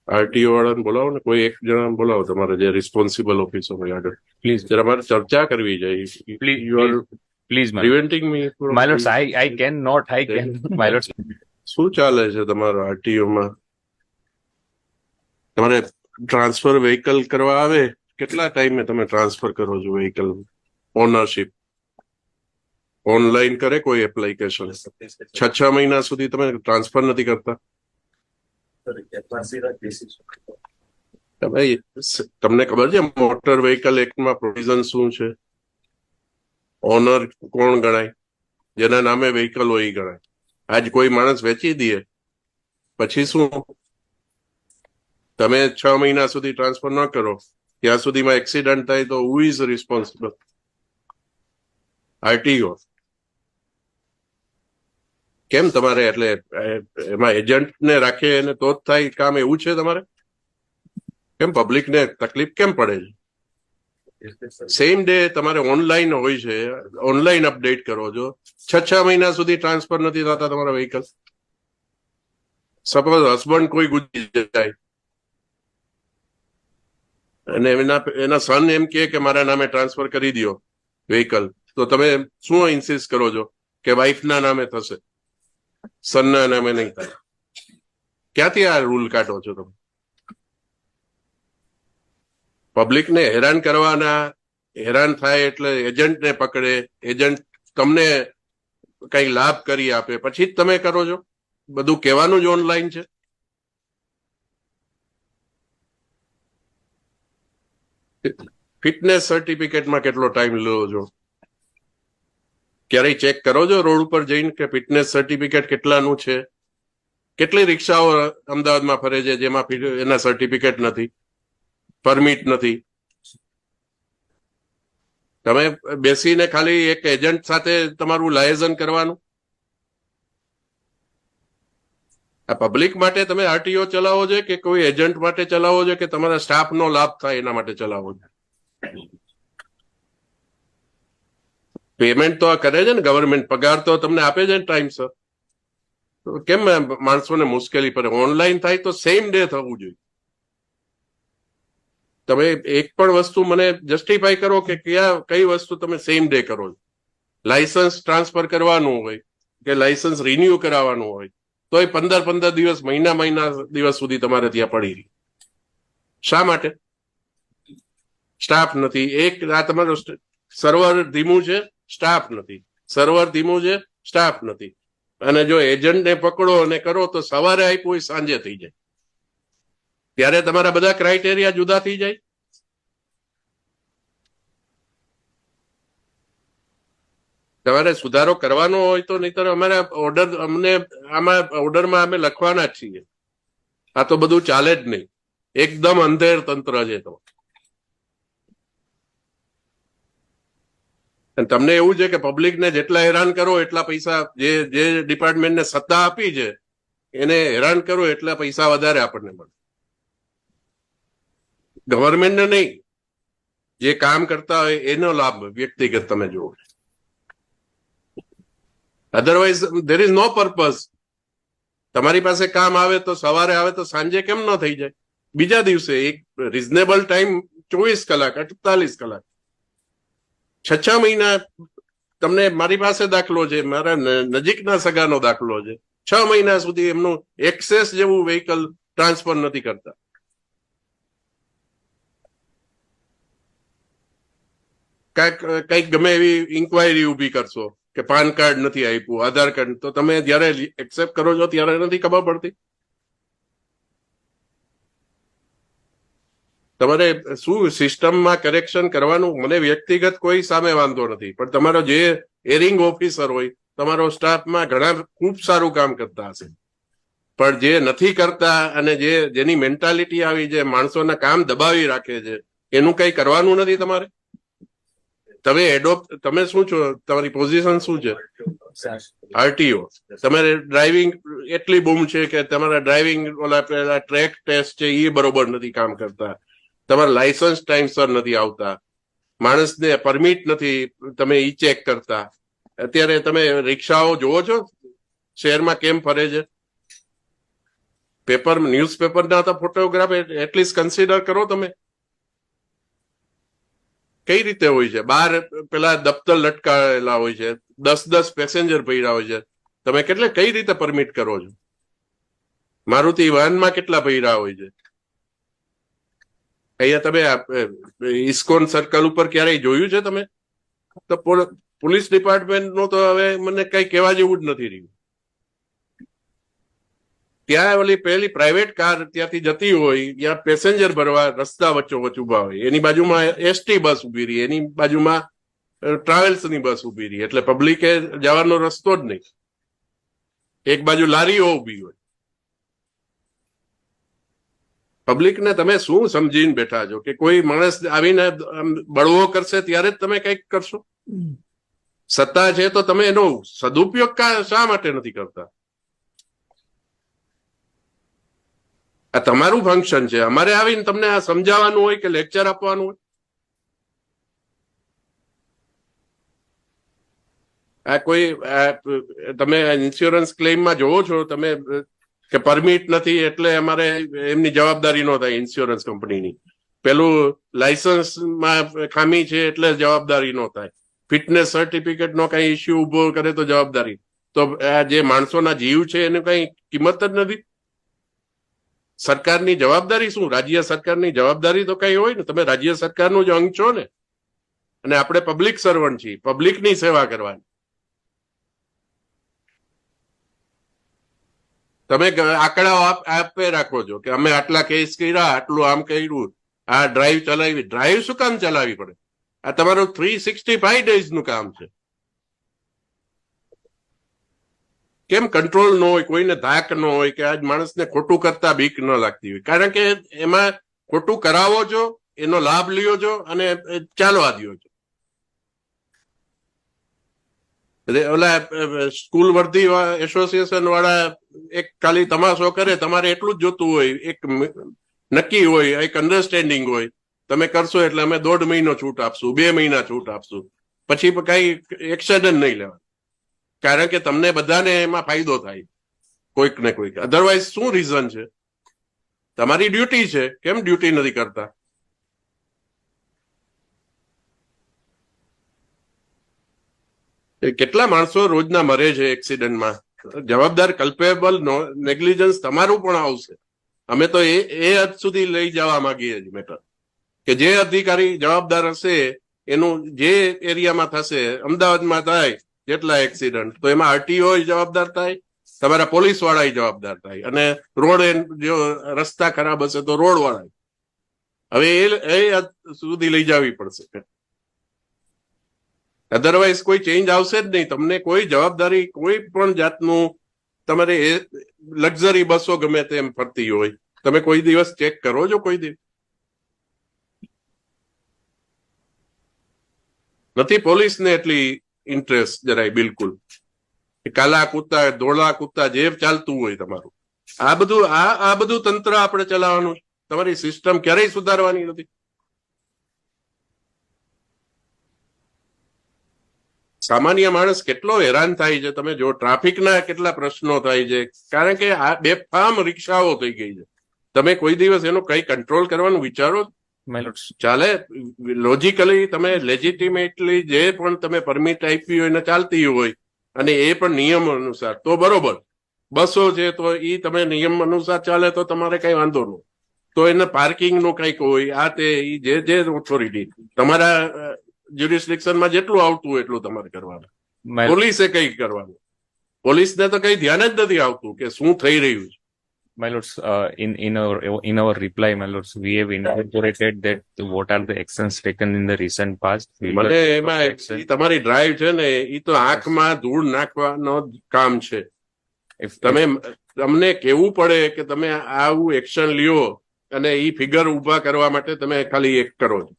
RTO વાળાને બોલાવો ને, કોઈ એક જણા બોલાવો તમારે જે રિસ્પોન્સિબલ ઓફિસર હોય આગળ. પ્લીઝ જરા મારે ચર્ચા કરવી છે. You are please preventing me. my lords, I cannot, I can my lords. શું ચાલે છે તમારો આરટીઓમાં? તમારે ટ્રાન્સફર વ્હીકલ કરવા આવે, કેટલા ટાઈમે તમે ટ્રાન્સફર કરો છો વ્હીકલ? ઓનરશિપ ઓનલાઈન કરે કોઈ એપ્લિકેશન? 6 મહિના સુધી તમે ટ્રાન્સફર નથી કરતા? ભાઈ તમને ખબર છે મોટર વ્હીકલ એક્ટમાં પ્રોવિઝન શું છે? ઓનર કોણ ગણાય? જેના નામે વ્હીકલ હોય એ ગણાય. આજ કોઈ માણસ વેચી દે પછી શું? તમે 6 મહિના સુધી ટ્રાન્સફર ન કરો ત્યાં સુધીમાં એક્સિડન્ટ થાય તો હુ ઇઝ રિસ્પોન્સિબલ? આરટીઓ. કેમ તમારે એટલે એમાં એજન્ટને રાખે અને તો જ થાય કામ, એવું છે તમારે? કેમ પબ્લિકને તકલીફ કેમ પડે છે? સેમ ડે તમારે ઓનલાઈન હોય છે, ઓનલાઈન અપડેટ કરો છો. 6 મહિના સુધી ટ્રાન્સફર નથી થતા તમારા વ્હીકલ. સપોઝ હસબન્ડ કોઈ ગુજરી જાય અને એના સન એમ કે મારા નામે ટ્રાન્સફર કરી દો વ્હીકલ, તો તમે શું ઇન્સિસ્ટ કરો છો કે વાઇફના નામે થશે, સનના નામે નહીં થાય? ક્યાંથી આ રૂલ કાઢો છો તમે? પબ્લિકને હેરાન કરવાના, હેરાન થાય એટલે એજન્ટને પકડે, એજન્ટ તમને કઈ લાભ કરી આપે પછી જ તમે કરો છો. બધું કહેવાનું જ ઓનલાઈન છે. ફિટનેસ સર્ટિફિકેટમાં કેટલો ટાઈમ લો છો? ક્યારેય ચેક કરો છો રોડ ઉપર જઈને કે ફિટનેસ સર્ટિફિકેટ કેટલાનું છે? કેટલી રિક્ષાઓ અમદાવાદમાં ફરે છે જેમાં એના સર્ટિફિકેટ નથી, પરમિટ નથી? તમે બેસીને ખાલી એક એજન્ટ સાથે તમારું લાયઝન કરવાનું? આ પબ્લિક માટે તમે આરટીઓ ચલાવો છો કે કોઈ એજન્ટ માટે ચલાવો છો કે તમારા સ્ટાફનો લાભ થાય એના માટે ચલાવો છો? પેમેન્ટ તો આ કરે છે ને ગવર્મેન્ટ, પગાર તો તમને આપે છે ને ટાઈમસર. કેમ માણસોને મુશ્કેલી પડે? ઓનલાઈન થાય તો સેમ ડે થવું જોઈએ. તમે એક પણ વસ્તુ મને જસ્ટિફાઈ કરો કે કઈ વસ્તુ તમે સેમ ડે કરો છો? લાયસન્સ ટ્રાન્સફર કરવાનું હોય કે લાયસન્સ રિન્યુ કરાવવાનું હોય તો એ 15 દિવસ, મહિના દિવસ સુધી તમારે ત્યાં પડી રહી. શા માટે? સ્ટાફ નથી. એક આ તમારું સર્વર ધીમું છે, સ્ટાફ નથી. સર્વર ધીમું છે, સ્ટાફ નથી. અને જો એજન્ટને પકડો અને કરો તો સવારે આપ્યું હોય સાંજે થઈ જાય. ત્યારે તમારા બધા ક્રાઇટેરિયા જુદા થઈ જાય. તમારે સુધારો કરવાનો હોય તો નહીતર અમારા ઓર્ડરમાં અમે લખવાના જ છીએ. આ તો બધું ચાલે જ નહીં. એકદમ અંધેર તંત્ર છે તો. અને તમને એવું છે કે પબ્લિકને જેટલા હેરાન કરો એટલા પૈસા, જે ડિપાર્ટમેન્ટને સત્તા આપી છે એને હેરાન કરો એટલા પૈસા વધારે આપણને મળે. ગવર્મેન્ટને નહીં, જે કામ કરતા હોય એનો લાભ વ્યક્તિગત તમે જુઓ. Otherwise there is no purpose. તમારી પાસે કામ આવે તો સવારે આવે તો સાંજે કેમ ન થઈ જાય? બીજા દિવસે એક રિઝનેબલ ટાઈમ 24 કલાક, 48 કલાક. 6 મહિના તમને, મારી પાસે દાખલો છે, મારા નજીકના સગાનો દાખલો છે. 6 મહિના સુધી એમનું એક્સેસ જેવું વ્હીકલ ટ્રાન્સફર નથી કરતા. કઈક ગમે એવી ઇન્કવાયરી ઉભી કરશો કે પાન કાર્ડ નથી આપ્યું, આધાર કાર્ડ, તો તમે જયારે એક્સેપ્ટ કરો છો ત્યારે નથી ખબર પડતી? તમારે શું સિસ્ટમમાં કરેક્શન કરવાનું? મને વ્યક્તિગત કોઈ સામે વાંધો નથી, પણ તમારો જે એરિંગ ઓફિસર હોય, તમારો સ્ટાફમાં ઘણા ખૂબ સારું કામ કરતા હશે, પણ જે નથી કરતા અને જેની મેન્ટાલિટી આવી છે, માણસોના કામ દબાવી રાખે છે, એનું કઈ કરવાનું નથી તમારે? તમે શું છો? તમારી પોઝિશન શું છે? આરટીઓ. તમારે ડ્રાઇવિંગ એટલી બૂમ છે કે તમારા ડ્રાઇવિંગ ઓલા ટ્રેક ટેસ્ટ છે એ બરોબર નથી કામ કરતા, તમારા લાયસન્સ ટાઈમસર નથી આવતા, માણસને પરમિટ નથી, તમે ઈ ચેક કરતા. અત્યારે તમે રિક્ષાઓ જોવો છો શહેરમાં કેમ ફરે છે? પેપર ન્યૂઝપેપરના તો ફોટોગ્રાફ એટલીસ્ટ કન્સિડર કરો તમે. કઈ રીતે હોય છે? બહાર પેલા દફતર લટકાયેલા હોય છે, 10 પેસેન્જર ભર્યા હોય છે, તમે કઈ રીતે પરમિટ કરો છો? મારુતિ વાહનમાં કેટલા ભર્યા હોય છે? અહીંયા તમે ઇસ્કોન સર્કલ ઉપર ક્યારેય જોયું છે તમે? તો પોલીસ ડિપાર્ટમેન્ટનું તો હવે મને કઈ કહેવા જેવું જ નથી રહ્યું. ત્યાં ઓલી પેલી પ્રાઇવેટ કાર ત્યાંથી જતી હોય, ત્યાં પેસેન્જર ભરવા રસ્તા વચ્ચોવચ્ચ ઉભા હોય, એની બાજુમાં એસટી બસ ઉભી રહી, એની બાજુમાં ટ્રાવેલ્સની બસ ઉભી રહી, એટલે પબ્લિકે જવાનો રસ્તો જ નહીં. એક બાજુ લારીઓ ઉભી હોય. પબ્લિકને તમે શું સમજીને બેઠા છો કે કોઈ માણસ આવીને બળવો કરશે ત્યારે જ તમે કંઈક કરશો? સત્તા છે તો તમે એનો સદુપયોગ શા માટે નથી કરતા? આ તમારું ફંક્શન છે. અમારે આવીને તમને આ સમજાવવાનું હોય કે લેક્ચર આપવાનું હોય? આ કોઈ તમે ઇન્સ્યોરન્સ ક્લેમમાં જોવો છો તમે કે પરમિટ નથી એટલે અમારે એમની જવાબદારી ન થાય ઇન્સ્યોરન્સ કંપનીની. પેલું લાયસન્સમાં ખામી છે એટલે જવાબદારી ન થાય. ફિટનેસ સર્ટિફિકેટ નો કઈ ઇસ્યુ ઉભો કરે તો જવાબદારી. તો આ જે માણસોના જીવ છે એની કઈ કિંમત જ નથી. સરકારની જવાબદારી શું? રાજ્ય સરકારની જવાબદારી તો કઈ હોય ને. તમે રાજ્ય સરકારનું જ અંગ છો ને, અને આપણે પબ્લિક સર્વન્ટ છીએ, પબ્લિકની સેવા કરવાની. તમે આંકડાઓ આપે રાખો છો કે અમે આટલા કેસ કર્યા, આટલું આમ કર્યું, આ ડ્રાઈવ ચલાવી. ડ્રાઈવ શું કામ ચલાવવી પડે? આ તમારું 365 ડેઝ નું કામ છે. કેમ કંટ્રોલ ન હોય, કોઈને ધાક ન હોય કે આજ માણસને ખોટું કરતા બીક ન લાગતી હોય? કારણ કે એમાં ખોટું કરાવો છો, એનો લાભ લ્યો છો અને ચાલવા દો છો. ઓલા સ્કૂલ વર્ધી એસોસિએશન વાળા એક ખાલી તમાશો કરે, તમારે એટલું જ જોતું હોય, એક નક્કી હોય, એક અન્ડરસ્ટેન્ડિંગ હોય, તમે કરશો એટલે અમે 1.5 મહિનો છૂટ આપશું, 2 મહિના છૂટ આપશું, પછી કઈ એક્શન જ નહીં લેવા. કારણ કે તમને બધાને એમાં ફાયદો થાય કોઈક ને કોઈક. અધરવાઇઝ શું રીઝન છે? તમારી ડ્યુટી છે, કેમ ડ્યુટી નથી કરતા? કેટલા માણસો રોજના મરે છે એક્સિડન્ટમાં. જવાબદાર કલ્પેબલ નેગ્લિજન્સ તમારું પણ આવશે. અમે તો એ હદ સુધી લઈ જવા માંગીએ છીએ મેટર કે જે અધિકારી જવાબદાર હશે એનું જે એરિયામાં થશે, અમદાવાદમાં થાય જેટલા એક્સિડન્ટ, તો એમાં આરટીઓ જવાબદાર થાય, તમારા પોલીસ વાળા જવાબદાર થાય, અને રોડ જો રસ્તા ખરાબ હશે તો રોડ વાળા. હવે એ સુધી લઈ જવી પડશે. અધરવાઇઝ કોઈ ચેન્જ આવશે જ નહીં. તમને કોઈ જવાબદારી, કોઈ પણ જાતનું, તમારે એ લક્ઝરી બસો ગમે તેમ ફરતી હોય, તમે કોઈ દિવસ ચેક કરો છો? કોઈ દિવસ નથી. પોલીસને એટલી ઇન્ટરેસ્ટ જરાય બિલકુલ. કાલા કૂતા, ધોળા કૂતા જે ચાલતું હોય તમારું, આ બધું તંત્ર આપણે ચલાવવાનું. તમારી સિસ્ટમ ક્યારેય સુધારવાની નથી. સામાન્ય માણસ કેટલો હેરાન થાય છે. તમે જો ટ્રાફિકના કેટલા પ્રશ્નો થાય છે, કારણ કે આ બેફામ રિક્ષાઓ થઈ ગઈ છે. તમે કોઈ દિવસ એનો કઈ કંટ્રોલ કરવાનું વિચારો? ચાલે લોજિકલી, તમે લેજિટિમેટલી જે પણ તમે પરમિટ આપી હોય ને ચાલતી હોય, અને એ પણ નિયમ અનુસાર, તો બરોબર. બસો છે તો એ તમે નિયમ અનુસાર ચાલે તો તમારે કઈ વાંધો નહીં. તો એને પાર્કિંગ નું કઈક હોય, આ તે જે ઓથોરિટી તમારા જ્યુરિસ્ડિક્શનમાં જેટલું આવતું હોય એટલું તમારે કરવાનું. પોલીસે કઈ કરવાનું? પોલીસને તો કઈ ધ્યાન જ નથી આવતું કે શું થઈ રહ્યું છે. My lords, in our reply, my lords, we have incorporated that what are the actions taken in the recent past. મને એમાં તમારી ડ્રાઈવ છે ને, એ તો આંખમાં ધૂળ નાખવાનો કામ છે. તમને કેવું પડે કે તમે આવું એક્શન લ્યો, અને એ ફિગર ઉભા કરવા માટે તમે ખાલી એક કરો છો.